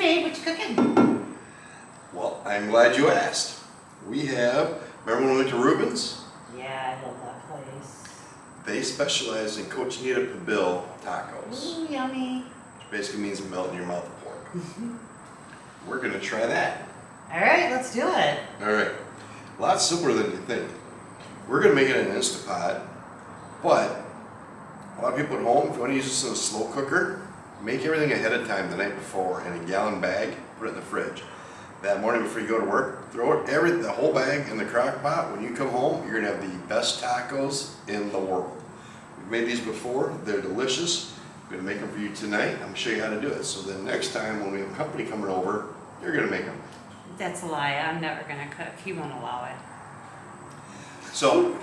me. What you cooking? Well, I'm glad you asked. We have, remember when we went to Reuben's? Yeah, I love that place. They specialize in Cochinita Pibil tacos. Ooh, yummy. Which basically means melt in your mouth pork. We're going to try that. All right, let's do it. All right. A lot simpler than you think. We're going to make it in an instapot, but a lot of people at home, if you want to use this in a slow cooker, make everything ahead of time the night before in a gallon bag, put it in the fridge. That morning before you go to work, throw it the whole bag in the crock pot. When you come home, you're gonna have the best tacos in the world. We've made these before, they're delicious. I'm gonna make them for you tonight. I'm gonna show you how to do it. So then next time when we have company coming over, you're gonna make them. That's a lie. I'm never gonna cook. He won't allow it. So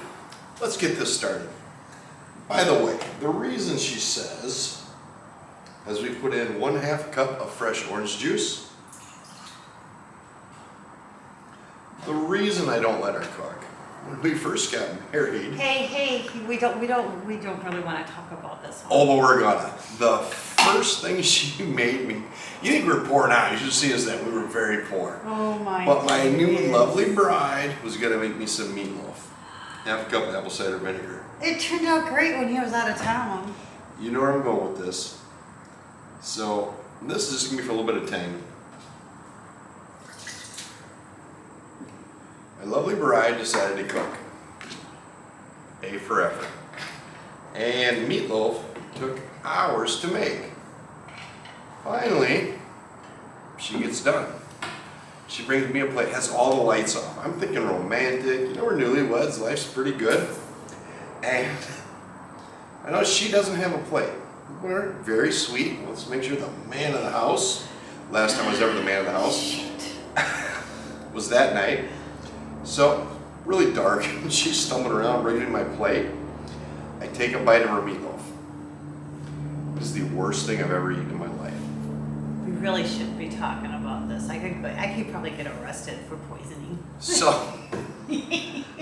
let's get this started. By the way, the reason she says is we put in 1/2 cup of fresh orange juice. The reason I don't let her cook, when we first got married. Hey, we don't really want to talk about this. Oh, but we're gonna. The first thing she made me, you think we're poor now, you should see us that we were very poor. Oh my But my new goodness. lovely bride was gonna make me some meatloaf. 1/2 cup of apple cider vinegar. It turned out great when he was out of town. You know where I'm going with this. So this is just gonna be for a little bit of tang. My lovely bride decided to cook. A for effort. And meatloaf took hours to make. Finally, she gets done. She brings me a plate, has all the lights off. I'm thinking romantic, you know, we're newlyweds, life's pretty good. And I know she doesn't have a plate. We're very sweet. Let's make sure the man of the house, last time I was ever the man of the house, was that night. So, really dark, she's stumbling around, bringing me my plate. I take a bite of her meatloaf. This is the worst thing I've ever eaten in my life. We really shouldn't be talking about this. I could probably get arrested for poisoning. So,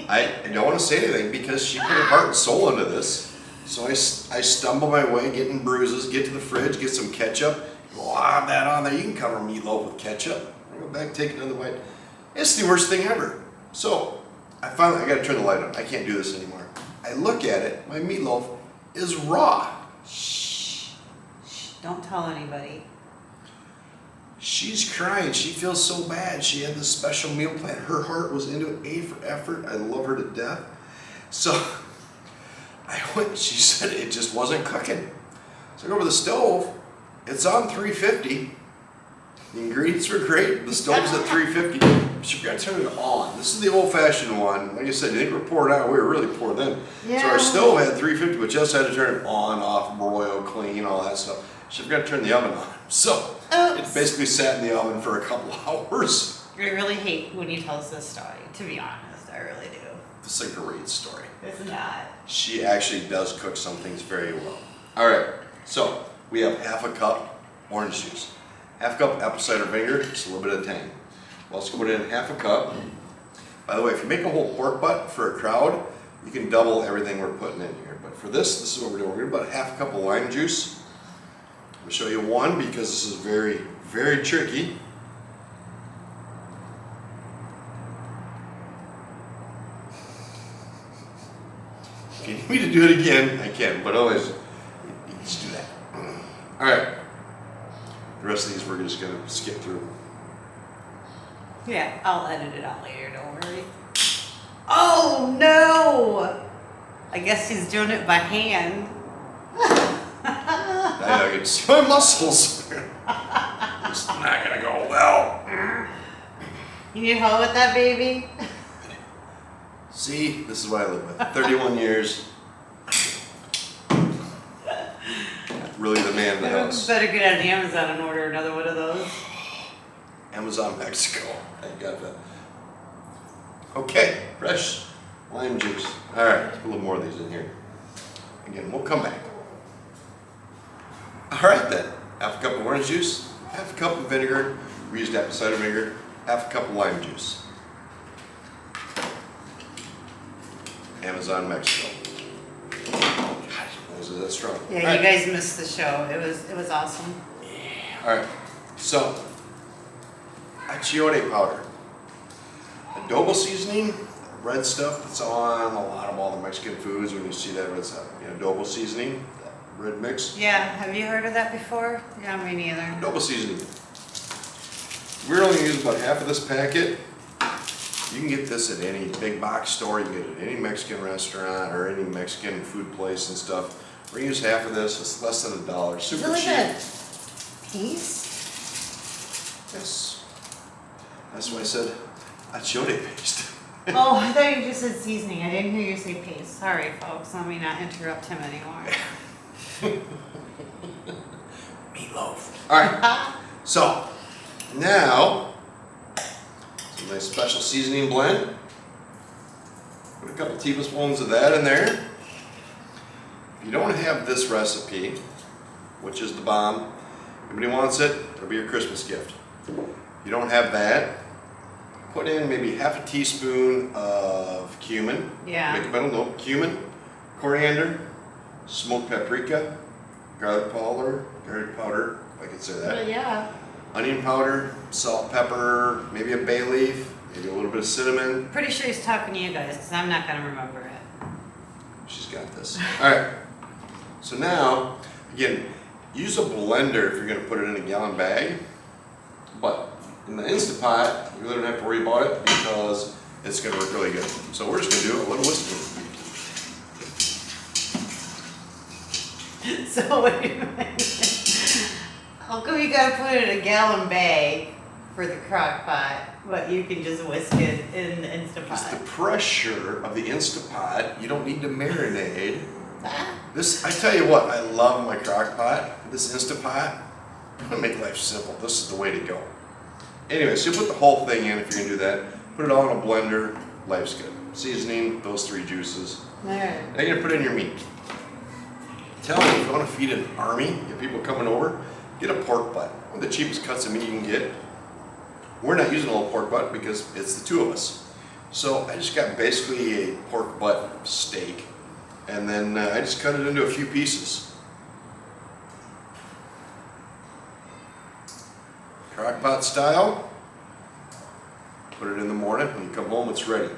I don't want to say anything because she put her heart and soul into this. So I stumble my way, getting bruises, get to the fridge, get some ketchup, lob that on there. You can cover meatloaf with ketchup. I go back, take another bite. It's the worst thing ever. So I got to turn the light on. I can't do this anymore. I look at it. My meatloaf is raw. Shh. Don't tell anybody. She's crying. She feels so bad. She had this special meal plan. Her heart was into it. A for effort. I love her to death. So I went. She said it just wasn't cooking. So I go over to the stove. It's on 350. The ingredients were great. The stove's at 350. She forgot to turn it on. This is the old-fashioned one. Like I said, you think we're poor now? We were really poor then. Yeah. So our stove had 350, but just had to turn it on, off, broil, clean, all that stuff. She forgot to turn the oven on. So it basically sat in the oven for a couple hours. I really hate when he tells this story, to be honest. I really do. This is a great story. It's not. She actually does cook some things very well. All right, so we have 1/2 cup orange juice, 1/2 cup apple cider vinegar, just a little bit of tang. We'll also put in 1/2 cup. By the way, if you make a whole pork butt for a crowd, you can double everything we're putting in here. But for this is what we're doing. We're going to put 1/2 cup of lime juice. I'll show you one because this is very, very tricky. If you need me to do it again, I can, but always, you just do that. All right. The rest of these we're just going to skip through. Yeah, I'll edit it out later, don't worry. Oh no! I guess he's doing it by hand. I can see my muscles. It's not going to go well. You need help with that, baby? See, this is what I live with. 31 years. Really the man of the house. Better get on Amazon and order another one of those. Amazon Mexico. I got that. Okay, fresh lime juice. All right, let's put a little more of these in here. Again, we'll come back. All right then, 1/2 cup of orange juice, 1/2 cup of vinegar. We used apple cider vinegar, 1/2 cup of lime juice. Amazon Mexico. God, was it that strong? Yeah, you guys missed the show. It was awesome. Yeah. All right, so achiote powder. Adobo seasoning, red stuff that's on a lot of all the Mexican foods when you see that red stuff. You know, adobo seasoning, that red mix. Yeah, have you heard of that before? Yeah, me neither. Adobo seasoning. We're only going to use about half of this packet. You can get this at any big box store. You can get it at any Mexican restaurant or any Mexican food place and stuff. We're going to use half of this. It's less than $1. Super Look cheap. at that piece. Yes. That's why I said achiote paste. Oh, I thought you just said seasoning. I didn't hear you say paste. Sorry, folks. Let me not interrupt him anymore. Meatloaf. All right. So now, some nice special seasoning blend. Put a couple tablespoons of that in there. If you don't have this recipe, which is the bomb, everybody wants it, it'll be your Christmas gift. If you don't have that, put in maybe half a teaspoon of cumin. Yeah. Make a mental note. Cumin, coriander, smoked paprika, garlic powder, if I could say that. Well, yeah. Onion powder, salt, pepper, maybe a bay leaf, maybe a little bit of cinnamon. Pretty sure he's talking to you guys because I'm not going to remember it. She's got this. All right. So now, again, use a blender if you're going to put it in a gallon bag. But in the Instapot, you really don't have to worry about it because it's going to work really good. So we're just going to do a little whisking. So wait a minute. How come you gotta put it in a gallon bag for the crock pot, but you can just whisk it in the Because the Instapot? pressure of the Instapot, you don't need to marinate. Ah, This, I tell you what, I love my crock pot. This Instapot, I'm gonna make life simple. This is the way to go. Anyway, so you put the whole thing in if you're gonna do that. Put it all in a blender, life's good. Seasoning, those 3 juices. there. Now you're gonna put in your meat. Tell me, if you wanna feed an army, get people coming over, get a pork butt. One of the cheapest cuts of meat you can get. We're not using a little pork butt because it's the 2 of us. So I just got basically a pork butt steak. And then I just cut it into a few pieces. Crock pot style. Put it in the morning. When you come home, it's ready.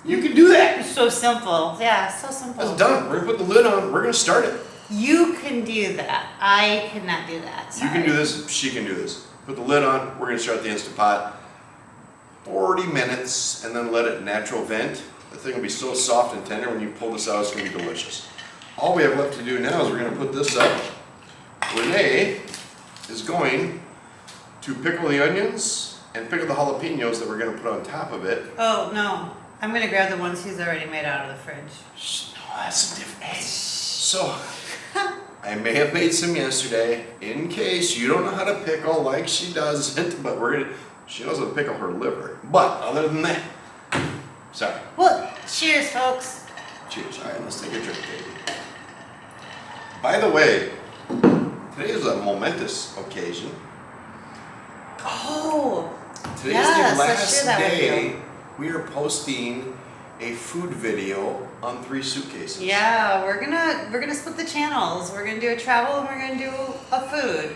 You can do that. It's so simple. Yeah, so simple. That's done. We're gonna put the lid on. We're gonna start it. You can do that. I cannot do that. You can Sorry. do this. She can do this. Put the lid on. We're gonna start the Instapot. 40 minutes, and then let it natural vent. The thing will be so soft and tender when you pull this out. It's gonna be delicious. All we have left to do now is we're gonna put this up. Renee is going to pickle the onions and pickle the jalapenos that we're gonna put on top of it. Oh, no. I'm gonna grab the ones he's already made out of the fridge. No, that's different. So, I may have made some yesterday in case you don't know how to pickle like she doesn't, but she knows how to pickle her liver. But other than that, sorry. Well, cheers, folks. Cheers. All right, let's take a drink, baby. By the way, today is a momentous occasion. Oh, Today yes, is the let's share last that with day you. we are posting a food video on 3 suitcases. Yeah, we're gonna split the channels. We're gonna do a travel and we're gonna do a food.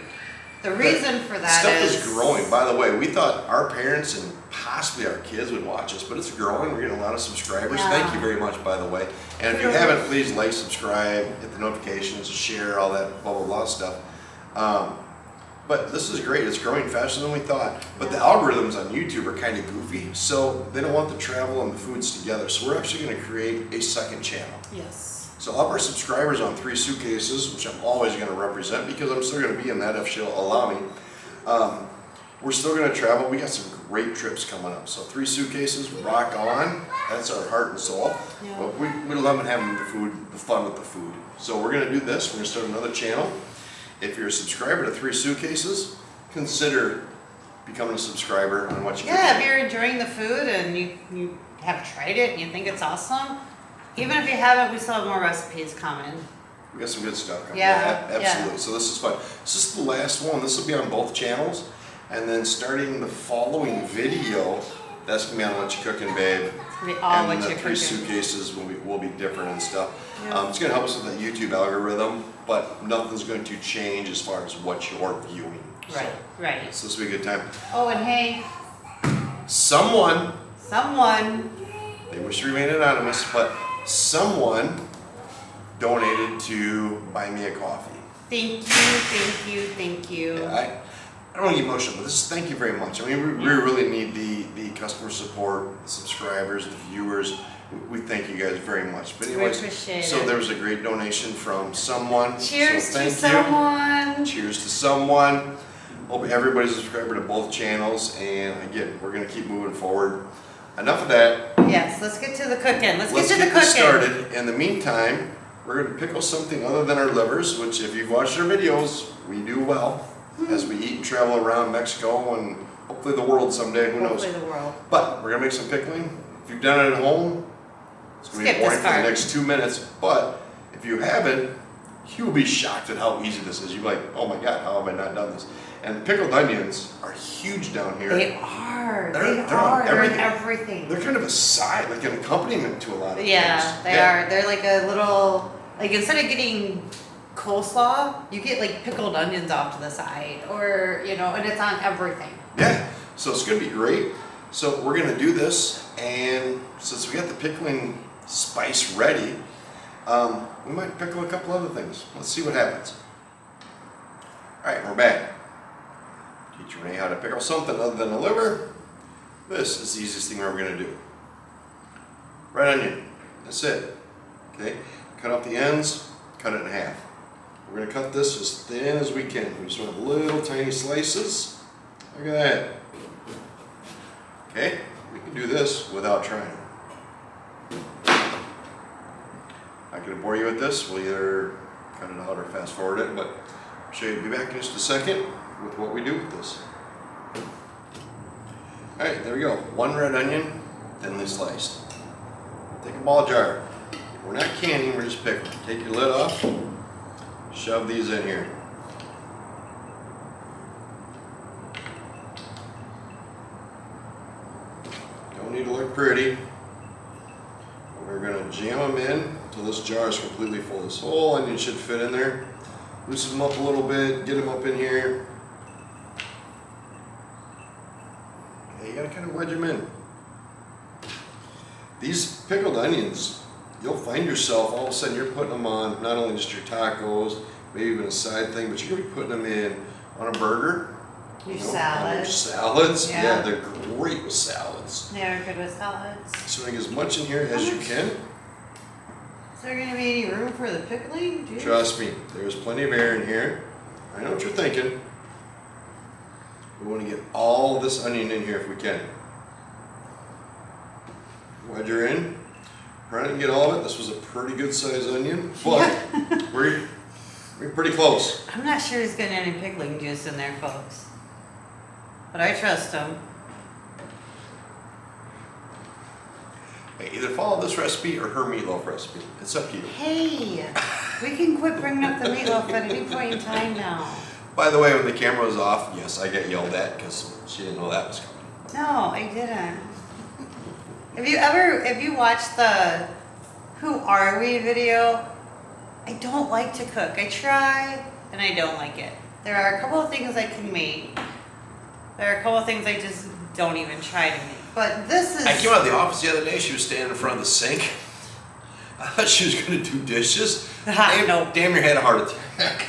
The reason for that Stuff is is growing. By the way, we thought our parents and possibly our kids would watch us, but it's growing. We're getting a lot of subscribers. Yeah. Thank you very much, by the way. And if you haven't, please like, subscribe, hit the notifications, share, all that blah, blah, blah stuff. But this is great. It's growing faster than we thought. But the algorithms on YouTube are kind of goofy, so they don't want the travel and the foods together. So we're actually going to create a second channel. yes. So all of our subscribers on 3 suitcases, which I'm always going to represent because I'm still going to be in that if she'll allow me. We're still going to travel. We got some great trips coming up. So 3 suitcases, rock on. That's our heart and soul. Yeah. But we love having the food, the fun with the food. So we're going to do this. We're going to start another channel. If you're a subscriber to 3 suitcases, consider becoming a subscriber on what you Yeah, can if you're enjoying the food and you have tried it and you think it's awesome, even if you haven't, we still have more recipes coming. We got some good stuff coming. Yeah, Absolutely. yeah. So this is fun. This is the last one. This will be on both channels. And then starting the following video, That's gonna be on what you're cooking, babe. It's gonna be all what And the you're 3 cooking. suitcases will be different and stuff. Yeah. It's gonna help us with that YouTube algorithm, but nothing's going to change as far as what you're viewing. Right, right. So this will be a good time. Oh, and hey, Someone, someone, they wish to remain anonymous, but someone donated to buy me a coffee. thank you, thank you, thank you. Yeah, I don't want to get emotional, but this is thank you very much. I mean, we really need the customer support, the subscribers, the viewers. We thank you guys very much. But anyways, appreciate so it. there was a great donation from someone. Cheers so to thank someone. you. Cheers to someone. Hope everybody's a subscriber to both channels, and again, we're gonna keep moving forward. Enough of that. Yes, let's get to the cooking. Let's Let's get to the get cooking. this started. In the meantime, we're gonna pickle something other than our livers, which if you've watched our videos, we do well as we eat and travel around Mexico and hopefully the world someday, who knows. Hopefully the world. But we're gonna make some pickling. If you've done it at home, it's gonna Skip be boring this for the part. next 2 minutes. But if you haven't, you'll be shocked at how easy this is. You're like, oh my God, how have I not done this? And pickled onions are huge down here. They are. They're They on are. They're in everything. everything. They're kind of a side, like an accompaniment to a lot of Yeah, things. they are. They're like a little, like instead of getting coleslaw, you get like pickled onions off to the side, or you know, and it's on everything. Yeah, so it's gonna be great. So we're gonna do this, and since we got the pickling spice ready, we might pickle a couple other things. Let's see what happens. All right, we're back. Teach Renee how to pickle something other than a liver. This is the easiest thing we're ever gonna do. Red onion, that's it. Okay, cut off the ends, cut it in half. We're gonna cut this as thin as we can. We just want little tiny slices. Look at that. Okay, we can do this without trying. Not gonna bore you with this. We'll either cut it out or fast forward it, but I'll show you. Be back in just a second with what we do with this. All right, there we go. 1 red onion, thinly sliced. Take a ball jar. We're not canning, we're just pickling. Take your lid off. Shove these in here. Don't need to look pretty. We're gonna jam them in until this jar is completely full. This whole onion should fit in there. Loosen them up a little bit, get them up in here. Okay, you gotta kind of wedge them in. These pickled onions, you'll find yourself all of a sudden you're putting them on not only just your tacos, maybe even a side thing, but you're gonna be putting them in on a burger. Your you know, on salad. your salads. Yeah. Yeah, they're great with salads. They're good with salads. So make as much in here as you can. Is there gonna be any room for the pickling? Jeez. Trust me, there's plenty of air in here. I know what you're thinking. We want to get all of this onion in here if we can. Wedge her in. Try to get all of it. This was a pretty good sized onion, but we're pretty close. I'm not sure he's getting any pickling juice in there, folks. But I trust him. Hey, either follow this recipe or her meatloaf recipe. It's up to you. Hey, we can quit bringing up the meatloaf at any point in time now. By the way, when the camera was off, yes, I got yelled at because she didn't know that was coming. No, I didn't. Have you watched the Who Are We video? I don't like to cook. I try and I don't like it. There are a couple of things I can make. There are a couple of things I just don't even try to make. But this is... I came out of the office the other day. She was standing in front of the sink. I thought she was going to do dishes. No. Damn near had a heart attack.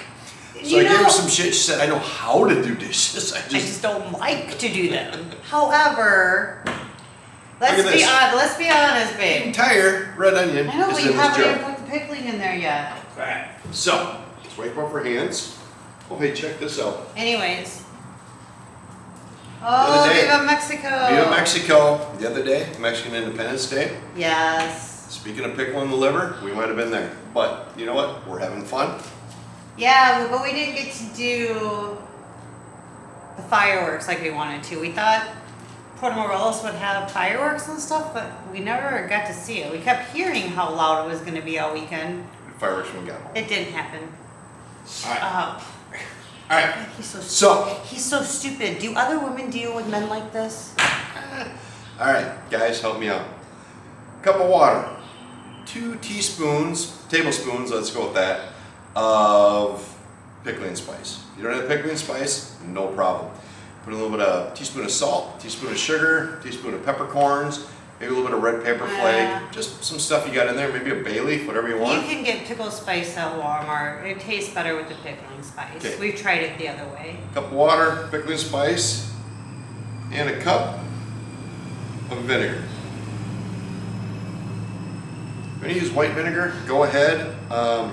So You I gave know- her some shit. She said, I know how to do dishes. I just don't like to do them. However, Look at this. let's be honest, babe. Entire red onion I know, is but in you this haven't jar. even put the pickling in there yet. Alright, so let's wipe off our hands. Oh, hey, check this out. Anyways. The Oh, other day- Viva Mexico. Viva Mexico. The other day, Mexican Independence Day. Yes. Speaking of pickling the liver, we might have been there. But you know what? We're having fun. Yeah, but we didn't get to do the fireworks like we wanted to. We thought Puerto Morelos would have fireworks and stuff, but we never got to see it. We kept hearing how loud it was going to be all weekend. Fireworks when we got home. It didn't happen. Alright. Alright. He's so So, He's so stupid. Do other women deal with men like this? All right, guys, help me out. Cup of water, 2 tablespoons, let's go with that, of pickling spice. If you don't have pickling spice, no problem. Put a little bit of teaspoon of salt, teaspoon of sugar, teaspoon of peppercorns, maybe a little bit of red pepper flake, just some stuff you got in there, maybe a bay leaf, whatever you want. You can get pickle spice at Walmart. It tastes better with the pickling spice. Okay. We've tried it the other way. Cup of water, pickling spice, and a cup of vinegar. If you're going to use white vinegar, go ahead. I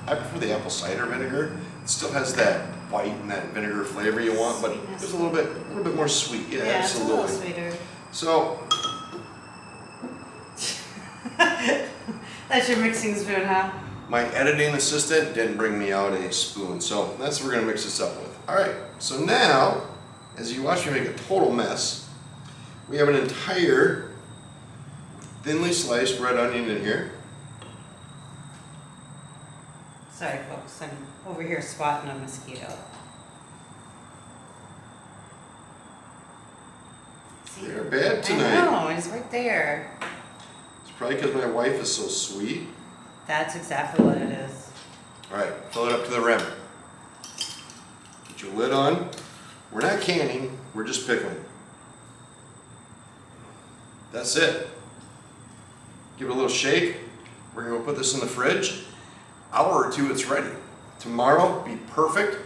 prefer the apple cider vinegar. It still has that white and that vinegar flavor you want, but it's a little bit more sweet. Yeah, absolutely. It's a little sweeter. So, That's your mixing spoon, huh? my editing assistant didn't bring me out a spoon, so that's what we're going to mix this up with. All right, so now, as you watch me make a total mess, we have an entire thinly sliced red onion in here. Sorry, folks. I'm over here swatting a mosquito. See? They're bad tonight. I know. It's right there. It's probably because my wife is so sweet. That's exactly what it is. All right, fill it up to the rim. Get your lid on. We're not canning, we're just pickling. That's it. Give it a little shake. We're gonna go put this in the fridge. Hour or two, it's ready. Tomorrow, be perfect.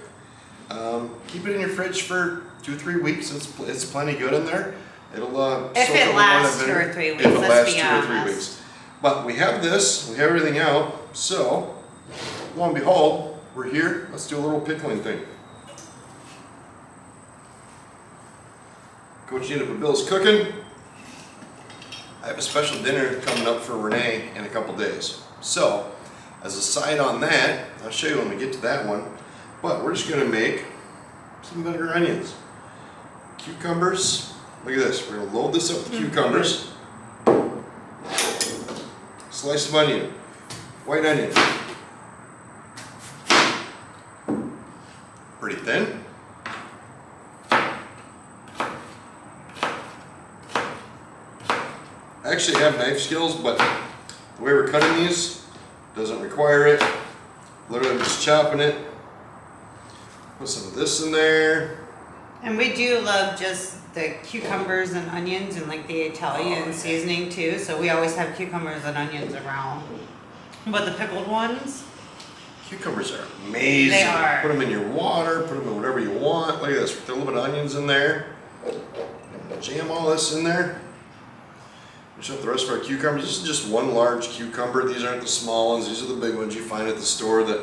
Keep it in your fridge for 2-3 weeks. It's plenty good in there. It'll If soak it up more lasts of that 2 or vinegar. 3 weeks, If it let's lasts be 2 or 3 honest. weeks. But we have this, we have everything out, so lo and behold, we're here. Let's do a little pickling thing. Cochinita Pibil's cooking. I have a special dinner coming up for Renee in a couple days. So, as a side on that, I'll show you when we get to that one, but we're just gonna make some vinegar onions. Cucumbers, look at this, we're gonna load this up with cucumbers. Slice of onion, white onion. Pretty thin. I actually have knife skills, but the way we're cutting these doesn't require it. Literally just chopping it. Put some of this in there. And we do love just the cucumbers and onions and like the Italian seasoning too. So we always have cucumbers and onions around. But the pickled ones, Cucumbers are amazing. They are. Put them in your water, put them in whatever you want. Look at this, put a little bit of onions in there. Jam all this in there. Finish up the rest of our cucumbers. This is just one large cucumber. These aren't the small ones. These are the big ones you find at the store that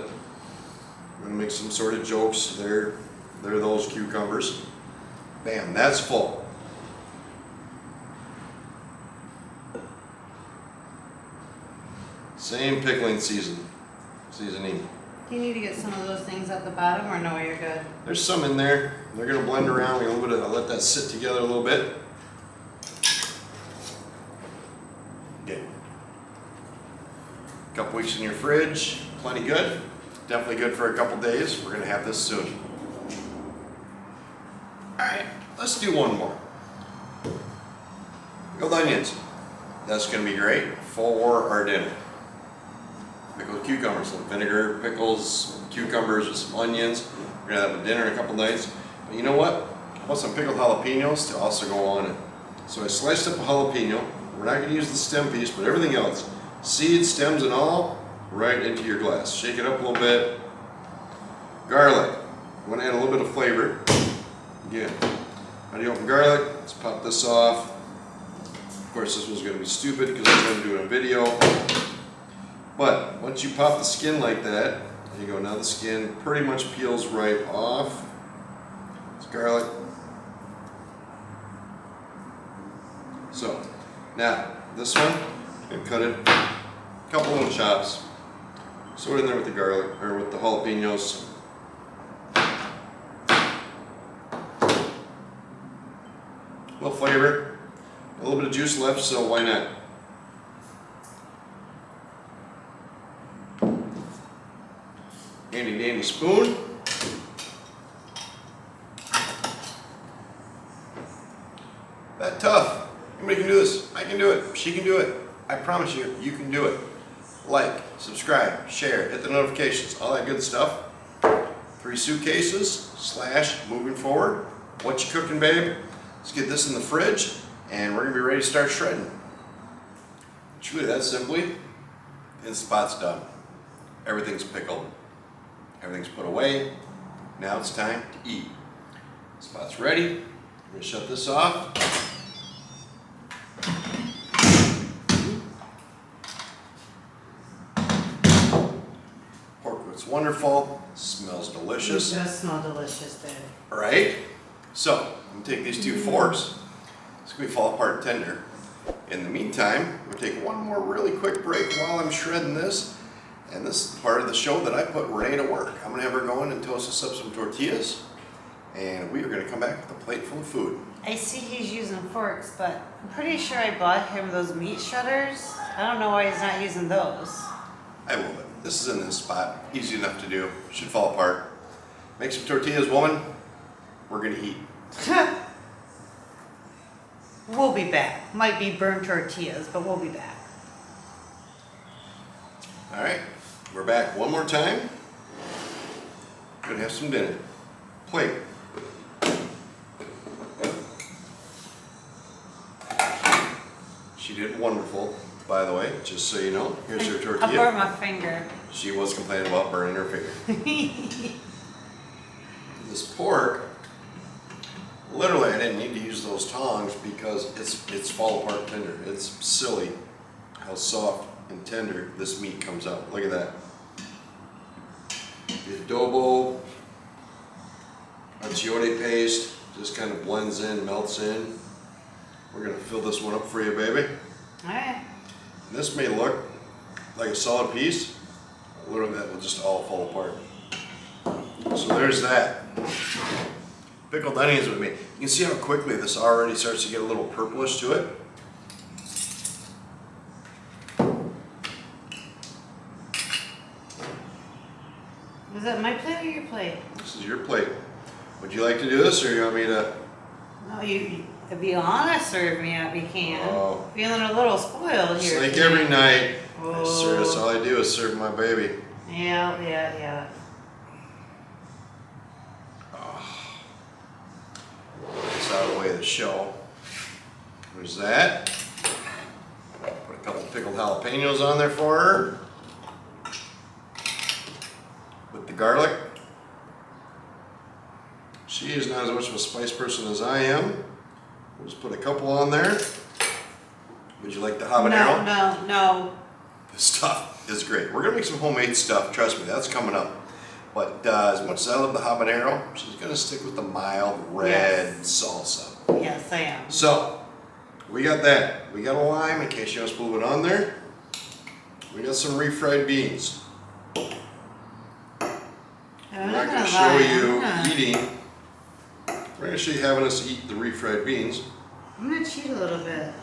I'm gonna make some sort of jokes. They're those cucumbers. Bam, that's full. Same pickling seasoning. do you need to get some of those things at the bottom or no, you're good? There's some in there. They're gonna blend around. I'll let that sit together a little bit. Okay. A couple weeks in your fridge, plenty good. Definitely good for a couple days. We're gonna have this soon. All right, let's do one more. Pickled onions. That's gonna be great for our dinner. Pickled cucumbers, some vinegar, pickles, cucumbers with some onions. We're gonna have a dinner in a couple nights. But you know what? I want some pickled jalapenos to also go on it. So I sliced up a jalapeno. We're not gonna use the stem piece, but everything else, seeds, stems, and all, right into your glass. Shake it up a little bit. Garlic. I want to add a little bit of flavor. Again, how do you open garlic? Let's pop this off. Of course, this was going to be stupid because I'm going to do it in video. But once you pop the skin like that, there you go. Now the skin pretty much peels right off. It's garlic. So now this one, I'm going to cut it a couple little chops. Sort it in there with the garlic or with the jalapenos. A little flavor, a little bit of juice left, so why not? Handy dandy spoon. That tough. Anybody can do it. She can do it. I promise you, you can do it. Like, subscribe, share, hit the notifications, all that good stuff. 3 suitcases / moving forward. What you cooking, babe? Let's get this in the fridge, and we're gonna be ready to start shredding. Truly, that simply, Instapot's done. Everything's pickled. Everything's put away. Now it's time to eat. Instapot's ready. I'm gonna shut this off. Pork looks wonderful. Smells delicious. It does smell delicious, babe. Right? So, I'm gonna take these 2 forks. It's gonna fall apart tender. In the meantime, I'm gonna take one more really quick break while I'm shredding this. And this is part of the show that I put Renee to work. I'm gonna have her go in and toast us up some tortillas. And we are gonna come back with a plate full of food. I see he's using forks, but I'm pretty sure I bought him those meat shredders. I don't know why he's not using those. I will, but this is in this spot. Easy enough to do. Should fall apart. Make some tortillas, woman. We're gonna eat. We'll be back. Might be burnt tortillas, but we'll be back. All right, we're back one more time. Gonna have some dinner. Plate. She did wonderful, by the way, just so you know. Here's her I tortilla. burnt my finger. She was complaining about burning her finger. This pork, literally I didn't need to use those tongs because it's fall apart tender. It's silly how soft and tender this meat comes out. Look at that. The adobo, achiote paste, just kind of blends in, melts in. We're gonna fill this one up for you, baby. Alright. This may look like a solid piece. Literally that will just all fall apart. So there's that. Pickled onions with me. You can see how quickly this already starts to get a little purplish to it. Was that my plate or your plate? This is your plate. Would you like to do this, or you want me to? No, you to be honest, serve me up you can. Oh. Feeling a little spoiled It's here. like every night. Oh. That's all I do is serve my baby. Yeah. It's out of the way of the show. There's that. Put a couple pickled jalapenos on there for her. With the garlic. She is not as much of a spice person as I am. We'll just put a couple on there. Would you like the habanero? No. This stuff is great. We're gonna make some homemade stuff, trust me, that's coming up. But as much as I love the habanero, she's gonna stick with the mild red salsa. Yes, I am. So, we got that. We got a lime in case you want to move it on there. We got some refried beans. I'm not gonna show you eating. We're gonna show you having us eat the refried beans. I'm gonna cheat a little bit.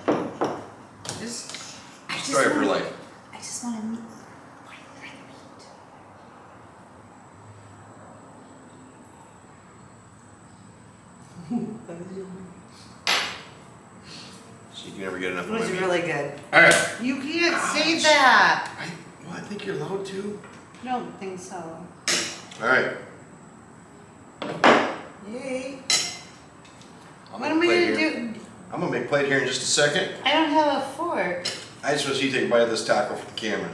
Story of her life. I just want to meet. So you can never get enough It of my was meat. really good. All right. You can't Ouch. say that. I think you're allowed to. I don't think so. All right. Yay. I'm What am I gonna do? I'm gonna make a plate here in just a second. I don't have a fork. I just want to see you take a bite of this taco for the camera.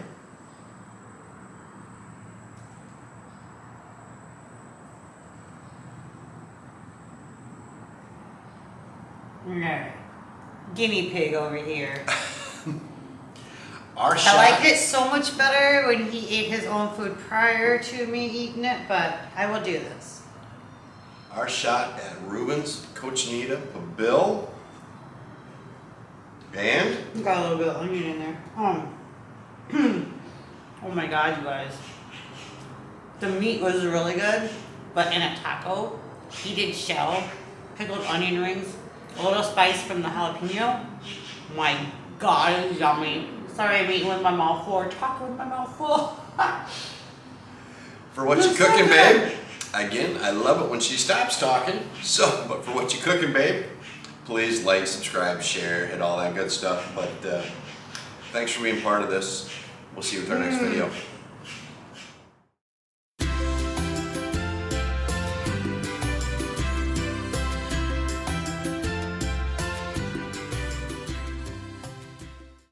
No. Guinea pig over here. Our shot. I liked it so much better when he ate his own food prior to me eating it, but I will do this. Our shot at Ruben's Cochinita Pibil. And Got a little bit of onion in there. Oh my god, you guys. The meat was really good, but in a taco, heated shell, pickled onion rings, a little spice from the jalapeno. My god, it's yummy. Sorry I'm eating with my mouth full, or talking with my mouth full. for what you That's so cooking, good. babe? Again, I love it when she stops talking. So, but for what you cooking, babe? Please like, subscribe, share, and all that good stuff. But thanks for being part of this. We'll see you with our next video.